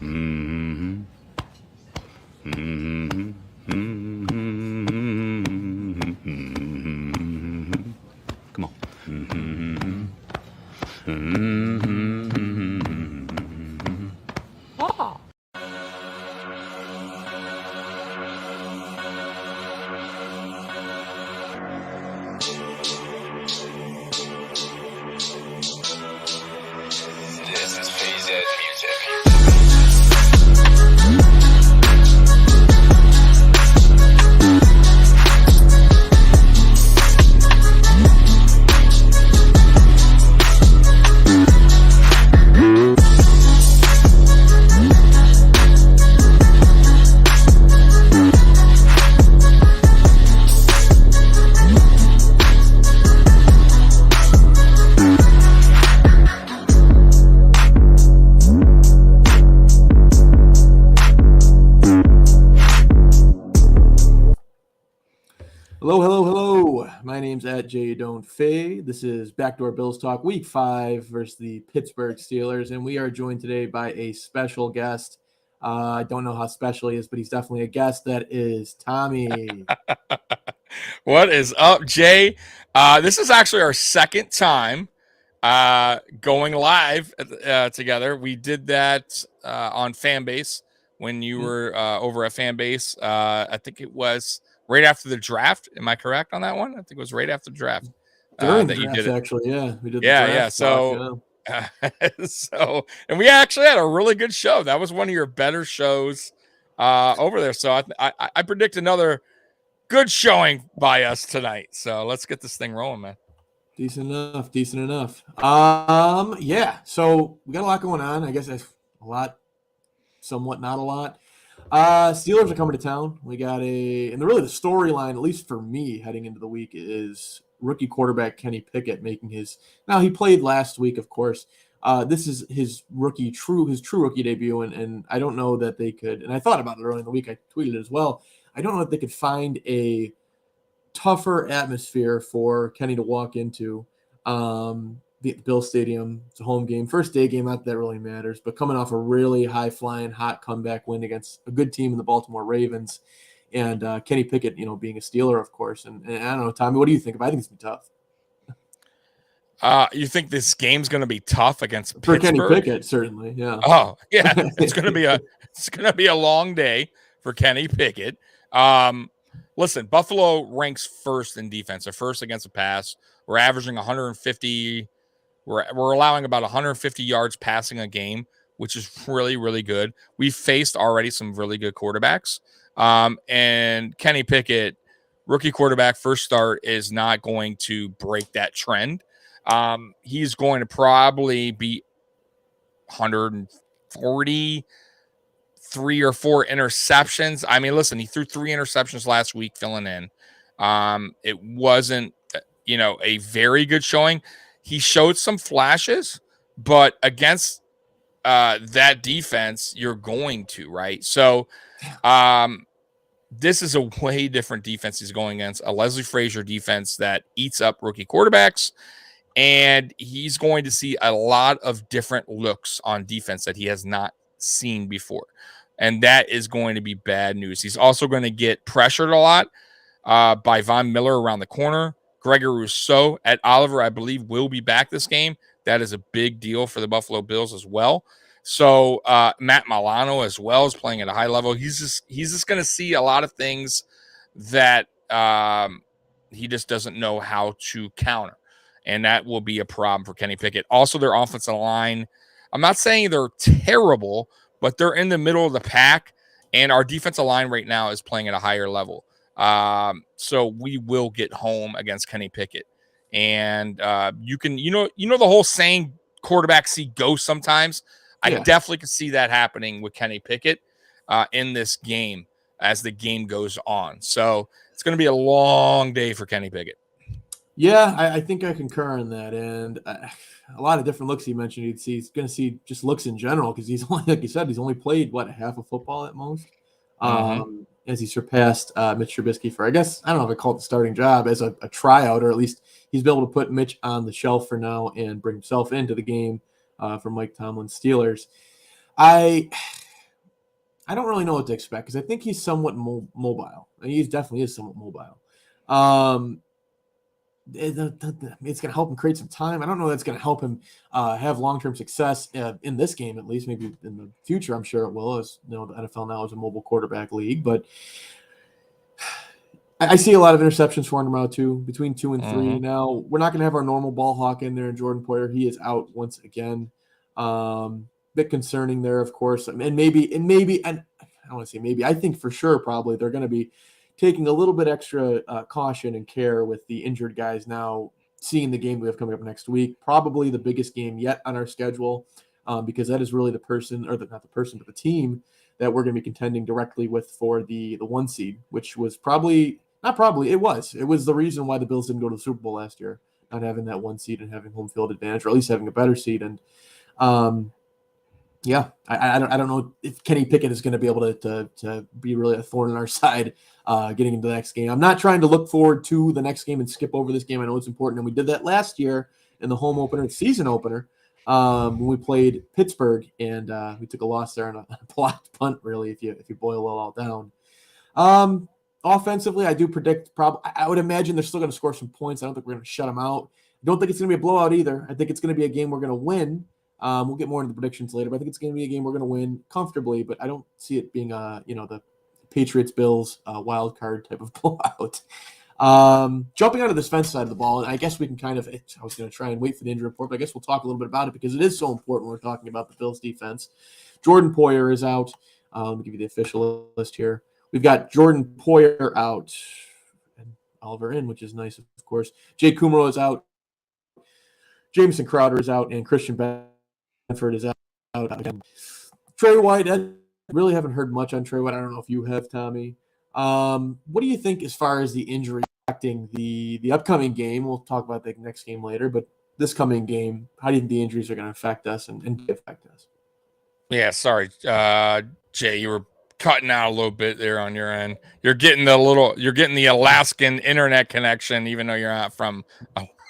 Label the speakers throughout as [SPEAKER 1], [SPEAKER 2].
[SPEAKER 1] Mm-hmm. Mm-hmm. Mm-hmm. Come on. Mm-hmm. Mm-hmm.
[SPEAKER 2] Ah.
[SPEAKER 3] This is PZ Music.
[SPEAKER 4] Hello, hello, hello. My name's @JDon'tFay. This is Backdoor Bills Talk, Week 5 versus the Pittsburgh Steelers, and we are joined today by a special guest. I don't know how special he is, but he's definitely a guest. That is Tommy.
[SPEAKER 2] What is up, Jay? This is actually our second time going live together. We did that on Fanbase when you were over at Fanbase. I think it was right after the draft. Am I correct on that one? I think it was right after the draft.
[SPEAKER 4] During
[SPEAKER 2] that
[SPEAKER 4] the
[SPEAKER 2] you
[SPEAKER 4] draft,
[SPEAKER 2] did it.
[SPEAKER 4] actually, yeah. We did the
[SPEAKER 2] Yeah,
[SPEAKER 4] draft.
[SPEAKER 2] yeah.
[SPEAKER 4] Talk,
[SPEAKER 2] And we actually had a really good show. That was one of your better shows over there. So I predict another good showing by us tonight. So let's get this thing rolling, man.
[SPEAKER 4] Decent enough. Yeah. So we got a lot going on. I guess a lot, somewhat not a lot. Steelers are coming to town. We got and really the storyline, at least for me, heading into the week, is rookie quarterback Kenny Pickett making his. Now he played last week, of course. This is his true rookie debut, and I don't know that they could. And I thought about it early in the week. I tweeted it as well. I don't know if they could find a tougher atmosphere for Kenny to walk into. The Bill Stadium, it's a home game, first day game, not that really matters, but coming off a really high-flying, hot comeback win against a good team in the Baltimore Ravens, and Kenny Pickett, being a Steeler, of course. And I don't know, Tommy, what do you think? I think it's going to be tough.
[SPEAKER 2] You think this game's going to be tough against
[SPEAKER 4] For
[SPEAKER 2] Pittsburgh?
[SPEAKER 4] Kenny Pickett, certainly, yeah.
[SPEAKER 2] Oh, yeah. It's going to be a long day for Kenny Pickett. Listen, Buffalo ranks first in defense. They're first against the pass. We're averaging 150. We're allowing about 150 yards passing a game, which is really, really good. We've faced already some really good quarterbacks. And Kenny Pickett, rookie quarterback, first start, is not going to break that trend. He's going to probably be 140, 3 or 4 interceptions. I mean, listen, he threw 3 interceptions last week filling in. It wasn't, a very good showing. He showed some flashes, but against that defense, you're going to, right? So this is a way different defense he's going against, a Leslie Frazier defense that eats up rookie quarterbacks, and he's going to see a lot of different looks on defense that he has not seen before, and that is going to be bad news. He's also going to get pressured a lot by Von Miller around the corner. Gregory Rousseau at Oliver, I believe, will be back this game. That is a big deal for the Buffalo Bills as well. So Matt Milano as well is playing at a high level. He's just going to see a lot of things that he just doesn't know how to counter, and that will be a problem for Kenny Pickett. Also, their offensive line, I'm not saying they're terrible, but they're in the middle of the pack, and our defensive line right now is playing at a higher level. So we will get home against Kenny Pickett, and you know the whole saying, quarterbacks see ghosts sometimes.
[SPEAKER 4] Yeah.
[SPEAKER 2] I definitely could see that happening with Kenny Pickett in this game as the game goes on. So it's going to be a long day for Kenny Pickett.
[SPEAKER 4] Yeah, I think I concur on that, and a lot of different looks he mentioned. He's going to see just looks in general, because he's only, like you said, he's only played half of football at most. As he surpassed Mitch Trubisky for, I guess, I don't know if I call it the starting job, as a tryout, or at least he's been able to put Mitch on the shelf for now and bring himself into the game for Mike Tomlin's Steelers. I don't really know what to expect because I think he's somewhat mobile. He definitely is somewhat mobile. Um, it's going to help him create some time. I don't know that's going to help him have long-term success in this game, at least. Maybe in the future, I'm sure it will. As you know, the NFL now is a mobile quarterback league, but I see a lot of interceptions for him out too, between 2 and 3.
[SPEAKER 2] Mhm.
[SPEAKER 4] Now we're not going to have our normal ball hawk in there, and Jordan Poyer, he is out once again. Bit concerning there, of course, and maybe, and I don't want to say maybe. I think for sure, probably they're going to be taking a little bit extra caution and care with the injured guys now. Seeing the game we have coming up next week, probably the biggest game yet on our schedule, because that is really the person, or not the person, but the team that we're going to be contending directly with for the 1 seed, which was probably not probably it was the reason why the Bills didn't go to the Super Bowl last year, not having that 1 seed and having home field advantage, or at least having a better seed. And yeah, I don't know if Kenny Pickett is going to be able to be really a thorn in our side getting into the next game. I'm not trying to look forward to the next game and skip over this game. I know it's important, and we did that last year in the home opener, the season opener, when we played Pittsburgh, and we took a loss there on a blocked punt. Really, if you boil it all down. Offensively, I do predict I would imagine they're still going to score some points. I don't think we're going to shut them out. I don't think it's going to be a blowout either. I think it's going to be a game we're going to win. We'll get more into the predictions later, but I think it's going to be a game we're going to win comfortably. But I don't see it being the Patriots Bills wild card type of blowout. Jumping onto the defense side of the ball, and I guess we can I was going to try and wait for the injury report, but I guess we'll talk a little bit about it because it is so important when we're talking about the Bills defense. Jordan Poyer is out. Let me give you the official list here. We've got Jordan Poyer out and Oliver in, which is nice, of course. Jay Kumaro is out. Jameson Crowder is out, and Christian Benford is out. Trey White, I really haven't heard much on Trey White. I don't know if you have, Tommy. What do you think as far as the injury affecting the upcoming game? We'll talk about the next game later, but this coming game, how do you think the injuries are going to affect us and affect us?
[SPEAKER 2] Yeah, sorry, Jay, you were cutting out a little bit there on your end. You're getting the Alaskan internet connection, even though you're not from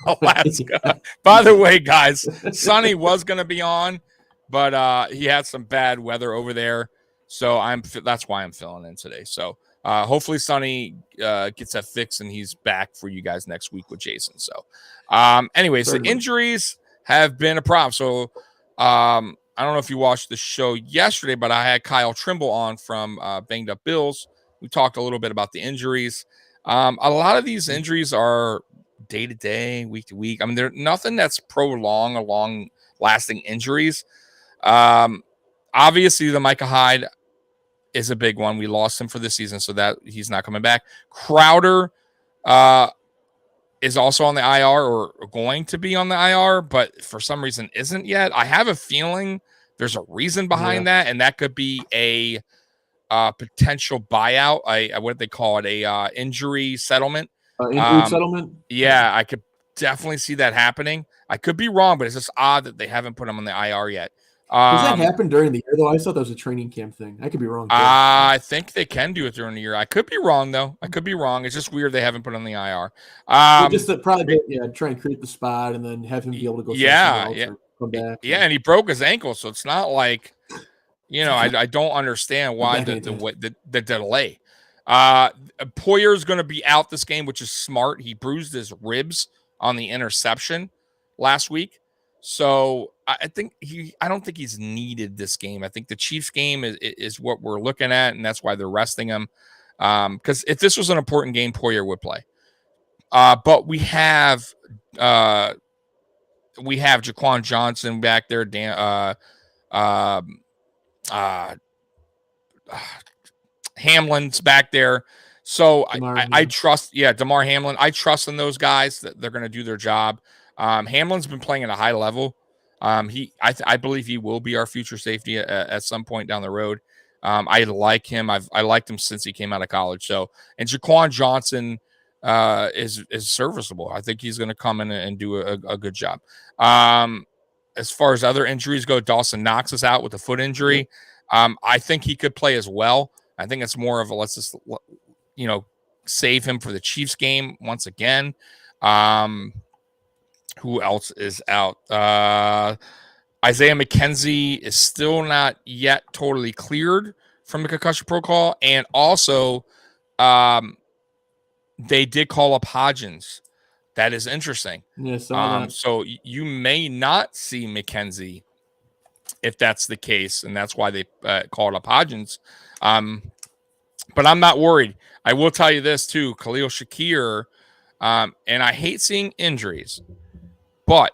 [SPEAKER 2] Alaska. By the way, guys, Sonny was going to be on, but he had some bad weather over there, so that's why I'm filling in today. So hopefully Sonny gets that fixed and he's back for you guys next week with Jason. So, anyways, the injuries have been a problem. So, I don't know if you watched the show yesterday, but I had Kyle Trimble on from Banged Up Bills. We talked a little bit about the injuries. A lot of these injuries are day to day, week to week. I mean, they're nothing that's prolonged, long-lasting injuries. Obviously, the Micah Hyde is a big one. We lost him for the season, so that he's not coming back. Crowder is also on the IR or going to be on the IR, but for some reason isn't yet. I have a feeling there's a reason behind that, and that could be a potential buyout. What they call it, a injury settlement.
[SPEAKER 4] Injury settlement?
[SPEAKER 2] Yeah, I could definitely see that happening. I could be wrong, but it's just odd that they haven't put him on the IR yet.
[SPEAKER 4] Does that happen during the year, though? I thought that was a training camp thing. I could be wrong.
[SPEAKER 2] I think they can do it during the year. I could be wrong, though. I could be wrong. It's just weird they haven't put on the IR.
[SPEAKER 4] Just to probably try and create the spot and then have him be able to go. Come back.
[SPEAKER 2] Yeah, and he broke his ankle, so it's not like I don't understand why the delay. Poyer's going to be out this game, which is smart. He bruised his ribs on the interception last week. So I don't think he's needed this game. I think the Chiefs game is what we're looking at, and that's why they're resting him. Because if this was an important game, Poyer would play. But we have Jaquan Johnson back there. Hamlin's back there. So I trust, Damar Hamlin. I trust in those guys that they're going to do their job. Hamlin's been playing at a high level. I believe he will be our future safety at some point down the road. I like him. I liked him since he came out of college. So, and Jaquan Johnson is serviceable. I think he's going to come in and do a good job. As far as other injuries go, Dawson Knox is out with a foot injury. I think he could play as well. I think it's more of a let's just save him for the Chiefs game once again. Who else is out? Isaiah McKenzie is still not yet totally cleared from the concussion protocol, and also they did call up Hodgins. That is interesting.
[SPEAKER 4] Yeah, saw that.
[SPEAKER 2] So you may not see McKenzie if that's the case, and that's why they called up Hodgins. But I'm not worried. I will tell you this too, Khalil Shakir, and I hate seeing injuries, but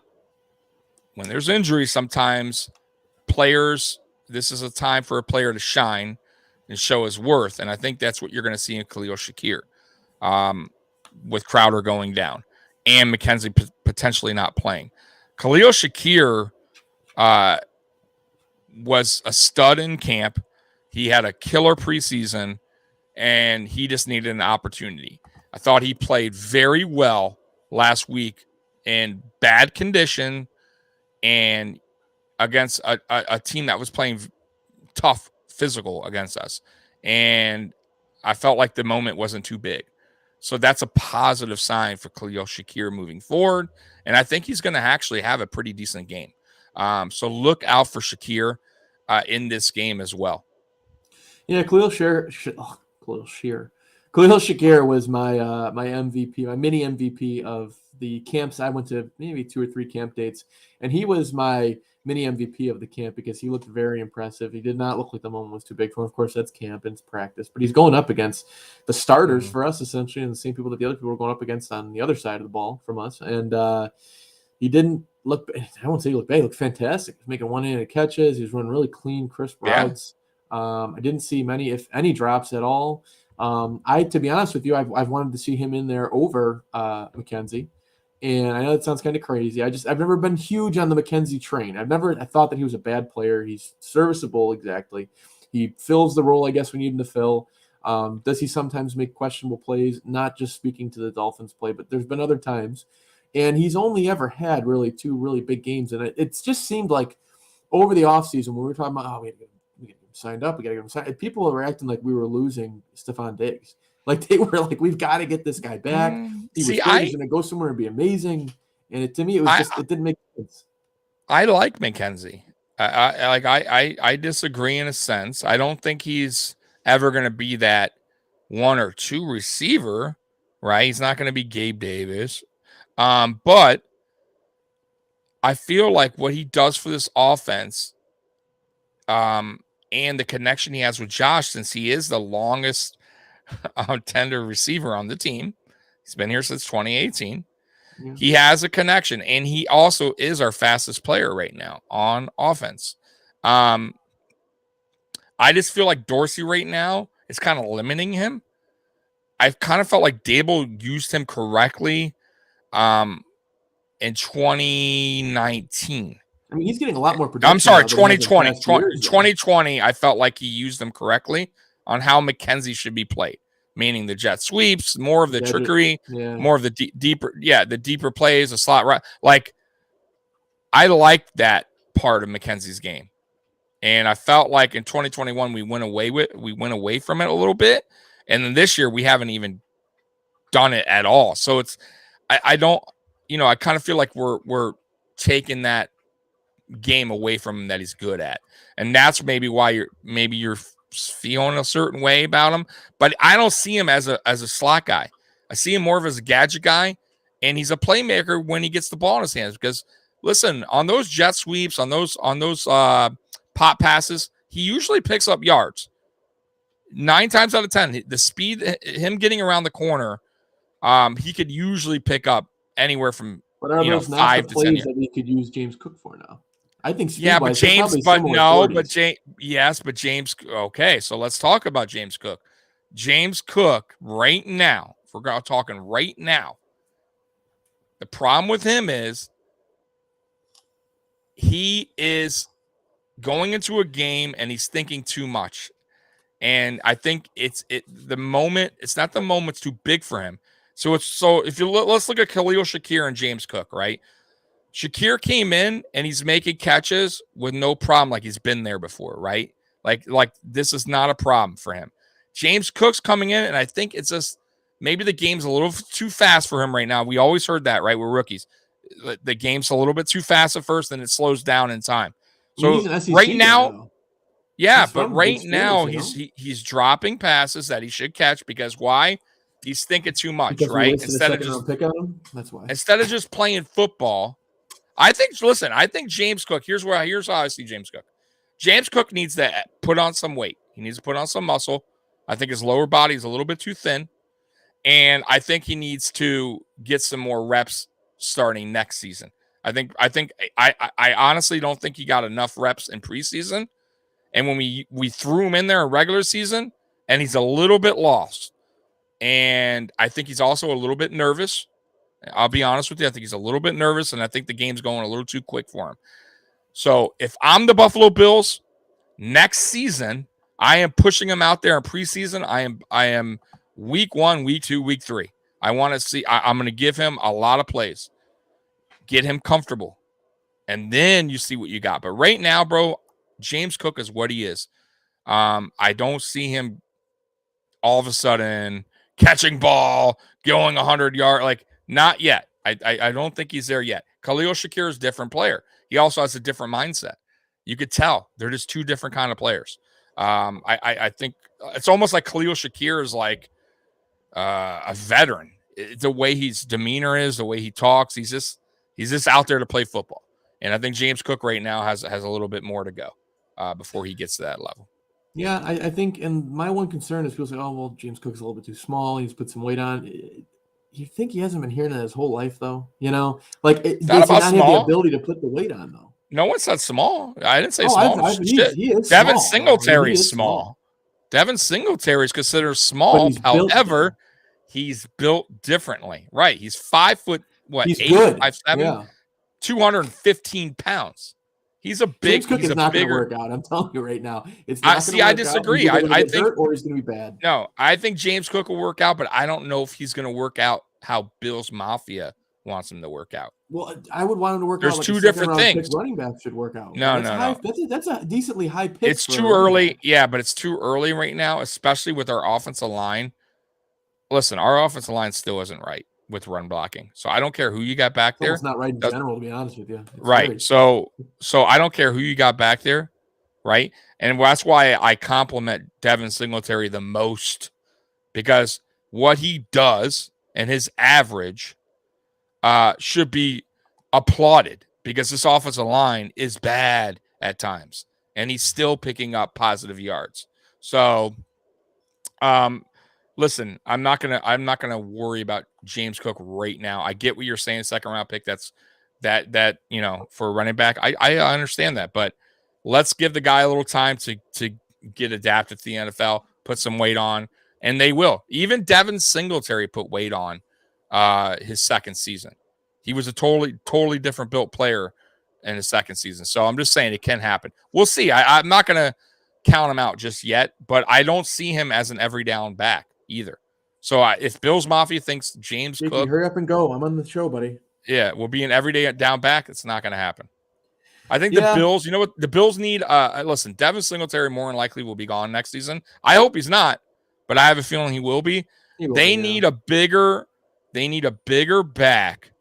[SPEAKER 2] when there's injuries, sometimes players, this is a time for a player to shine and show his worth, and I think that's what you're going to see in Khalil Shakir, with Crowder going down and McKenzie potentially not playing. Khalil Shakir was a stud in camp. He had a killer preseason, and he just needed an opportunity. I thought he played very well last week in bad condition and against a team that was playing tough physical against us. And I felt like the moment wasn't too big. So that's a positive sign for Khalil Shakir moving forward. And I think he's going to actually have a pretty decent game. So look out for Shakir in this game as well.
[SPEAKER 4] Yeah, Khalil Shakir was my my MVP, my mini MVP of the camps. I went to maybe 2 or 3 camp dates, and he was my mini MVP of the camp because he looked very impressive. He did not look like the moment was too big for him. Of course, that's camp and it's practice, but he's going up against the starters for us essentially, and the same people that the other people were going up against on the other side of the ball from us. And he didn't look. I won't say he looked bad. He looked fantastic. He was making one-handed catches. He was running really clean, crisp routes. I didn't see many, if any, drops at all. To be honest with you, I've wanted to see him in there over McKenzie. And I know that sounds kind of crazy. I've never been huge on the McKenzie train. I thought that he was a bad player. He's serviceable, exactly. He fills the role, I guess, we need him to fill. Does he sometimes make questionable plays? Not just speaking to the Dolphins play, but there's been other times. And he's only ever had really 2 really big games. And it's just seemed like over the offseason when we were talking about, we got to get him signed up, we got to get him signed. People were acting like we were losing Stephon Diggs. Like they were like, we've got to get this guy back. He was going to go somewhere and be amazing. And to me, it was it didn't make sense.
[SPEAKER 2] I like McKenzie. I disagree in a sense. I don't think he's ever going to be that 1 or 2 receiver, right? He's not going to be Gabe Davis. But I feel like what he does for this offense, and the connection he has with Josh, since he is the longest tender receiver on the team. He's been here since 2018. Yeah. He has a connection, and he also is our fastest player right now on offense. I just feel like Dorsey right now is kind of limiting him. I've kind of felt like Dable used him correctly in 2019.
[SPEAKER 4] I mean, he's getting a lot more production.
[SPEAKER 2] I'm sorry, 2020. 2020, I felt like he used them correctly on how McKenzie should be played, meaning the jet sweeps, more of the trickery, more of the deeper plays, the slot right. Like, I liked that part of McKenzie's game, and I felt like in 2021 we went away from it a little bit, and then this year we haven't even done it at all. So I don't, I kind of feel like we're taking that game away from him that he's good at, and that's maybe why you're feeling a certain way about him. But I don't see him as a slot guy. I see him more of as a gadget guy, and he's a playmaker when he gets the ball in his hands. Because listen, on those jet sweeps, on those pop passes, he usually picks up yards. 9 times out of 10, the speed, him getting around the corner, he could usually pick up anywhere from 5 to 10 yards.
[SPEAKER 4] That we could use James Cook for now. I think
[SPEAKER 2] James. Okay, so let's talk about James Cook. James Cook right now, if we're talking right now, the problem with him is he is going into a game and he's thinking too much. And I think it's not the moment's too big for him. Let's look at Khalil Shakir and James Cook, right? Shakir came in and he's making catches with no problem, like he's been there before, right? Like this is not a problem for him. James Cook's coming in, and I think it's just maybe the game's a little too fast for him right now. We always heard that, right? We're rookies. The game's a little bit too fast at first, and it slows down in time. So right now, Yeah,
[SPEAKER 4] He's
[SPEAKER 2] but
[SPEAKER 4] from
[SPEAKER 2] right
[SPEAKER 4] big
[SPEAKER 2] now
[SPEAKER 4] schools, you know?
[SPEAKER 2] he's dropping passes that he should catch because why? He's thinking too much,
[SPEAKER 4] Because we
[SPEAKER 2] right?
[SPEAKER 4] wasted a second-round pick on him. That's why.
[SPEAKER 2] Instead of just playing football, I think James Cook, here's how I see James Cook. James Cook needs to put on some weight. He needs to put on some muscle. I think his lower body is a little bit too thin. And I think he needs to get some more reps starting next season. I honestly don't think he got enough reps in preseason. And when we threw him in there in regular season, and he's a little bit lost. And I think he's also a little bit nervous. I'll be honest with you. I think he's a little bit nervous, and I think the game's going a little too quick for him. So if I'm the Buffalo Bills next season, I am pushing him out there in preseason. I am week 1, week 2, week 3. I want to see. I'm going to give him a lot of plays, get him comfortable, and then you see what you got. But right now, bro, James Cook is what he is. I don't see him all of a sudden catching ball, going 100-yard. Like, not yet. I don't think he's there yet. Khalil Shakir is a different player. He also has a different mindset. You could tell they're just two different kind of players. I think it's almost like Khalil Shakir is like a veteran. The way his demeanor is, the way he talks, he's just out there to play football. And I think James Cook right now has a little bit more to go before he gets to that level.
[SPEAKER 4] Yeah, I think, and my one concern is people say, oh, well, James Cook's a little bit too small. He's put some weight on. You think he hasn't been hearing that his whole life, though? You know? Like, does he not have the ability to put the weight on, though?
[SPEAKER 2] No one said small. I didn't say small.
[SPEAKER 4] He is
[SPEAKER 2] Devin
[SPEAKER 4] small,
[SPEAKER 2] Singletary is small. Devin Singletary is considered small. However, he's built differently. Right. He's 5 foot,
[SPEAKER 4] he's
[SPEAKER 2] 8,
[SPEAKER 4] good.
[SPEAKER 2] 5'7",
[SPEAKER 4] yeah.
[SPEAKER 2] 215 pounds. He's a big.
[SPEAKER 4] James Cook is not going to work out. I'm telling you right now. It's not going to work
[SPEAKER 2] I disagree.
[SPEAKER 4] out.
[SPEAKER 2] I think
[SPEAKER 4] hurt or he's going to be bad.
[SPEAKER 2] No, I think James Cook will work out, but I don't know if he's going to work out how Bills Mafia wants him to work out.
[SPEAKER 4] Well, I would want him to work out.
[SPEAKER 2] There's two different things.
[SPEAKER 4] Running back should work out.
[SPEAKER 2] No.
[SPEAKER 4] That's a decently high pick.
[SPEAKER 2] It's too early. Yeah, but it's too early right now, especially with our offensive line. Listen, our offensive line still isn't right with run blocking. So I don't care who you got back there.
[SPEAKER 4] It's not right in general, to be honest with you.
[SPEAKER 2] Right. So I don't care who you got back there, right? And that's why I compliment Devin Singletary the most, because what he does and his average should be applauded, because this offensive line is bad at times, and he's still picking up positive yards. So, listen, I'm not gonna worry about James Cook right now. I get what you're saying, second round pick. That's that for a running back. I understand that, but let's give the guy a little time to get adapted to the NFL, put some weight on, and they will. Even Devin Singletary put weight on his second season. He was a totally different built player in his second season. So I'm just saying it can happen. We'll see. I'm not gonna count him out just yet, but I don't see him as an every down back either. So if Bills Mafia thinks James Cook,
[SPEAKER 4] hurry up and go. I'm on the show, buddy.
[SPEAKER 2] Yeah, will be an everyday down back. It's not going to happen. I think the Bills, you know what? The Bills need, listen, Devin Singletary more than likely will be gone next season. I hope he's not, but I have a feeling he will be. They need a bigger back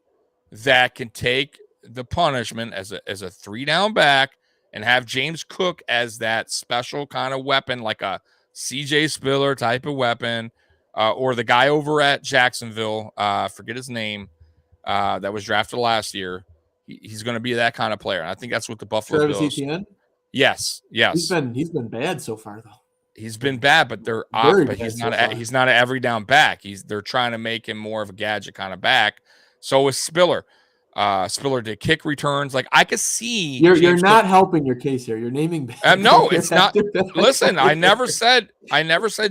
[SPEAKER 2] that can take the punishment as a 3-down back and have James Cook as that special kind of weapon, like a CJ Spiller type of weapon, or the guy over at Jacksonville, forget his name, that was drafted last year. He's going to be that kind of player. And I think that's what the Buffalo Bills.
[SPEAKER 4] Etienne?
[SPEAKER 2] Yes.
[SPEAKER 4] He's been bad so far, though.
[SPEAKER 2] He's been bad, but he's not an every down back. They're trying to make him more of a gadget kind of back. So is Spiller. Spiller did kick returns. Like, I could see
[SPEAKER 4] you're not helping your case here. You're naming bad.
[SPEAKER 2] No, it's not. Listen, I never said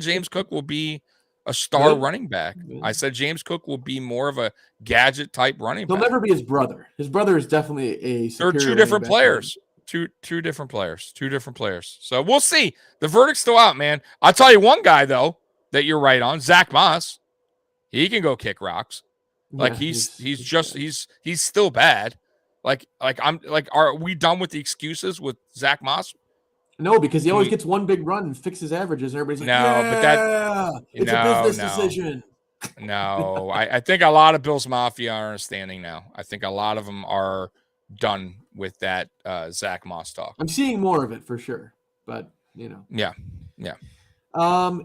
[SPEAKER 2] James Cook will be a star running back. I said James Cook will be more of a gadget type running back.
[SPEAKER 4] He'll never be his brother. His brother is definitely a
[SPEAKER 2] They're two different players. Two different players. So we'll see. The verdict's still out, man. I'll tell you one guy though that you're right on, Zach Moss. He can go kick rocks. Like he's still bad. Are we done with the excuses with Zach Moss?
[SPEAKER 4] No, because he always gets one big run and fixes averages, and everybody's like, it's a business decision.
[SPEAKER 2] No, I think a lot of Bills Mafia are understanding now. I think a lot of them are done with that Zach Moss talk.
[SPEAKER 4] I'm seeing more of it for sure, but you know.
[SPEAKER 2] Yeah.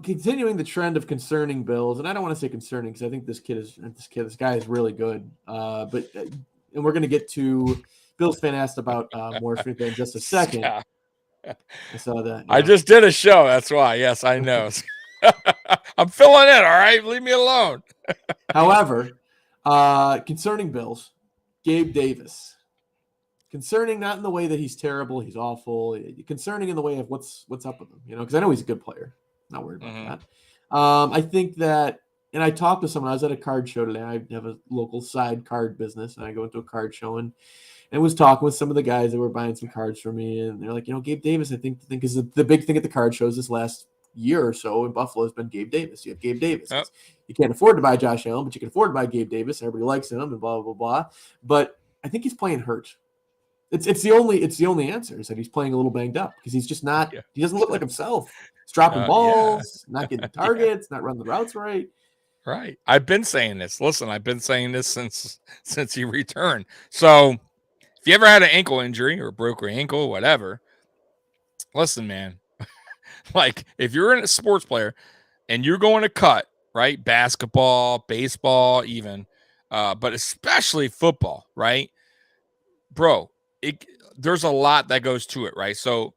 [SPEAKER 4] Continuing the trend of concerning Bills, and I don't want to say concerning because I think this guy is really good. And we're going to get to Bills fan asked about morphine in just a second.
[SPEAKER 2] Yeah.
[SPEAKER 4] I saw that.
[SPEAKER 2] I just did a show. That's why. Yes, I know. I'm filling in. All right. Leave me alone.
[SPEAKER 4] However, concerning Bills, Gabe Davis. Concerning not in the way that he's terrible, he's awful. Concerning in the way of what's up with him, because I know he's a good player. Not worried about that. I think that, and I talked to someone. I was at a card show today. I have a local side card business, and I go into a card show and was talking with some of the guys that were buying some cards for me, and they're like, Gabe Davis, I think is the big thing at the card shows this last year or so in Buffalo has been Gabe Davis. You have Gabe Davis.
[SPEAKER 2] Yep.
[SPEAKER 4] You can't afford to buy Josh Allen, but you can afford to buy Gabe Davis. Everybody likes him, and blah blah blah. But I think he's playing hurt. It's the only answer is that he's playing a little banged up because he's just not. Yeah. He doesn't look like himself. He's dropping balls, not getting targets, not running the routes right.
[SPEAKER 2] Right. I've been saying this. Listen, I've been saying this since he returned. So if you ever had an ankle injury or broke your ankle, whatever, listen, man. Like if you're a sports player and you're going to cut, right? Basketball, baseball, even, but especially football, right? Bro, there's a lot that goes to it, right? So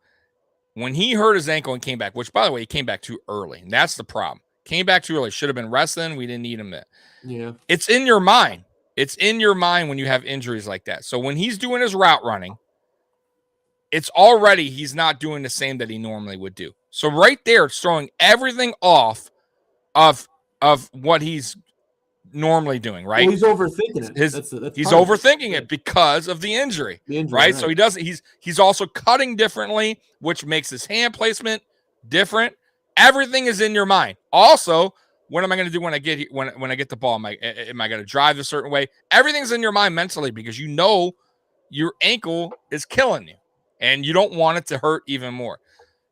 [SPEAKER 2] when he hurt his ankle and came back, which by the way, he came back too early. And that's the problem. Came back too early. Should have been resting. We didn't need him then.
[SPEAKER 4] Yeah.
[SPEAKER 2] It's in your mind. It's in your mind when you have injuries like that. So when he's doing his route running, it's already he's not doing the same that he normally would do. So right there, it's throwing everything off of what he's normally doing, right?
[SPEAKER 4] Well, he's overthinking it.
[SPEAKER 2] He's overthinking it because of the injury, right? So he doesn't. He's also cutting differently, which makes his hand placement different. Everything is in your mind. Also, what am I going to do when I get when I get the ball? Am I going to drive a certain way? Everything's in your mind mentally because you know your ankle is killing you, and you don't want it to hurt even more.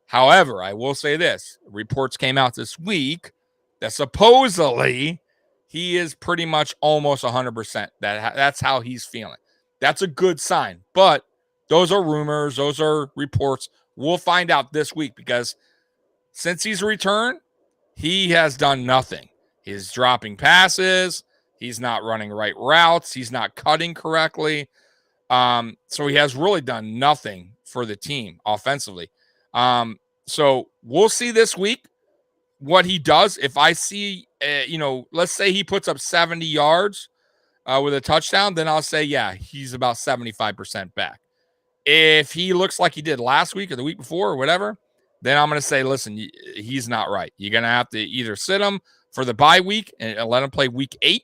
[SPEAKER 2] However, I will say this: reports came out this week that supposedly he is pretty much almost 100%. That's how he's feeling. That's a good sign. But those are rumors. Those are reports. We'll find out this week because since he's returned, he has done nothing. He's dropping passes. He's not running right routes. He's not cutting correctly. So he has really done nothing for the team offensively. So we'll see this week what he does. If I see, let's say he puts up 70 yards with a touchdown, then I'll say, yeah, he's about 75% back. If he looks like he did last week or the week before or whatever, then I'm going to say, listen, he's not right. You're going to have to either sit him for the bye week and let him play week 8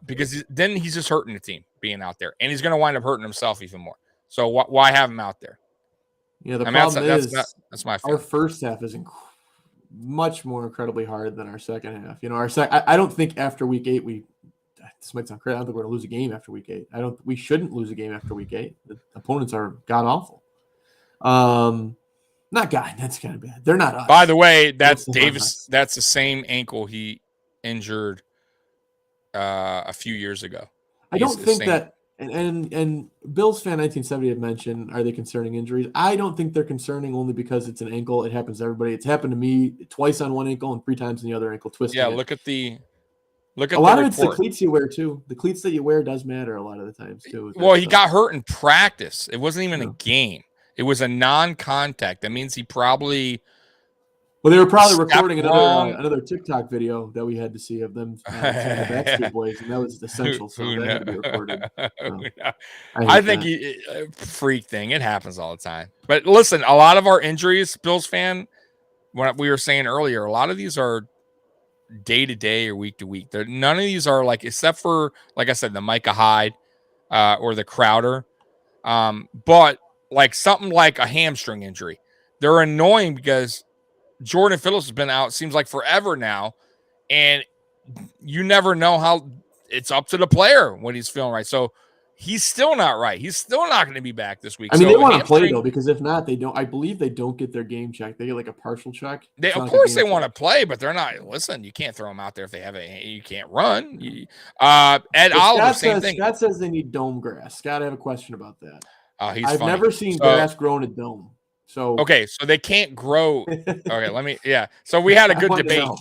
[SPEAKER 2] because then he's just hurting the team being out there, and he's going to wind up hurting himself even more. So why have him out there?
[SPEAKER 4] Yeah, the problem is
[SPEAKER 2] that's my feeling.
[SPEAKER 4] Our first half is much more incredibly hard than our second half. I don't think after week 8 this might sound crazy. I don't think we're going to lose a game after week 8. We shouldn't lose a game after week 8. The opponents are god awful. Not God. That's kind of bad. They're not us.
[SPEAKER 2] By the way, that's Davis. That's the same ankle he injured a few years ago.
[SPEAKER 4] I don't think that. And Bills fan 1970 had mentioned, are they concerning injuries? I don't think they're concerning only because it's an ankle. It happens to everybody. It's happened to me twice on one ankle and 3 times on the other ankle twisting.
[SPEAKER 2] Yeah,
[SPEAKER 4] it.
[SPEAKER 2] Look at a
[SPEAKER 4] lot of it's the cleats you wear too. The cleats that you wear does matter a lot of the times too.
[SPEAKER 2] Well, he got hurt in practice. It wasn't even a game. It was a non-contact. That means he probably.
[SPEAKER 4] Well, they were probably recording another TikTok video that we had to see of them the Backstreet Boys, and that was essential. So that had to be recorded.
[SPEAKER 2] I think freak thing. It happens all the time. But listen, a lot of our injuries, Bills fan, what we were saying earlier, a lot of these are day to day or week to week. None of these are like, except for, like I said, the Micah Hyde or the Crowder. But like something like a hamstring injury, they're annoying because Jordan Phillips has been out, seems like forever now, and you never know how it's up to the player when he's feeling right. So he's still not right. He's still not going to be back this week.
[SPEAKER 4] I mean, they want to play though, because if not, they don't. I believe they don't get their game check. They get like a partial check.
[SPEAKER 2] Of course, they want to play, but they're not. Listen, you can't throw them out there if they have you can't run. Ed Oliver, same thing.
[SPEAKER 4] Scott says they need dome grass. Scott, I have a question about that.
[SPEAKER 2] I've
[SPEAKER 4] never seen grass grow in a dome. So
[SPEAKER 2] Okay, so they can't grow. Okay, let me. Yeah, so we had a
[SPEAKER 4] I
[SPEAKER 2] good
[SPEAKER 4] wanted to
[SPEAKER 2] debate.
[SPEAKER 4] know.